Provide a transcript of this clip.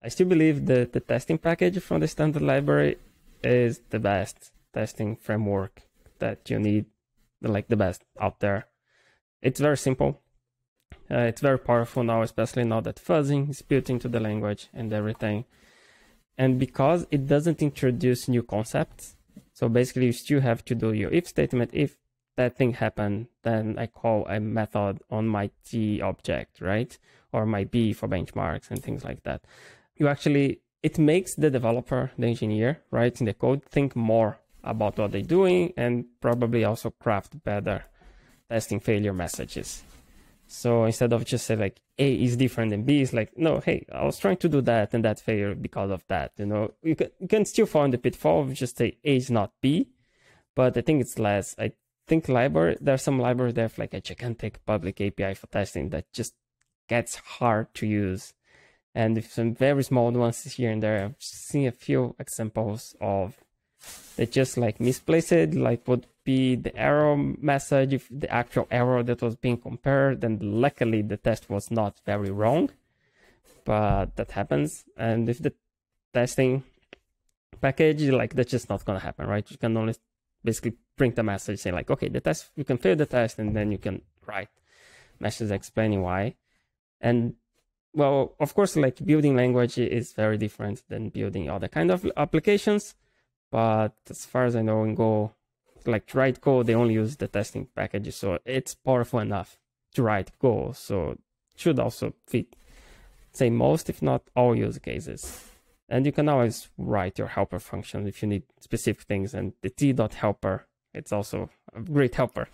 I still believe that the testing package from the standard library is the best testing framework that you need, like the best out there. It's very simple. It's very powerful now, especially now that fuzzing is built into the language and everything. And because it doesn't introduce new concepts, so basically you still have to do your if statement. If that thing happened, then I call a method on my T object, right? Or my B for benchmarks and things like that. It makes the developer, the engineer, right, in the code, think more about what they're doing and probably also craft better testing failure messages. So instead of just say like A is different than B, is like, no, hey, I was trying to do that and that failed because of that. You can still fall in the pitfall of just say A is not B, but I think it's less. I think there are some libraries that have like a gigantic public API for testing that just gets hard to use. And if some very small nuances here and there, I've seen a few examples of that just like misplaced, like would be the error message, if the actual error that was being compared, and luckily the test was not very wrong, but that happens. And if the testing package, like that's just not gonna happen, right? You can only basically print a message saying like, okay, the test, you can fail the test, and then you can write messages explaining why. And well, of course, like building language is very different than building other kind of applications. But as far as I know, in Go, like to write code, they only use the testing packages. So it's powerful enough to write Go. So it should also fit, say, most, if not all use cases. And you can always write your helper function if you need specific things. And the t.helper, it's also a great helper.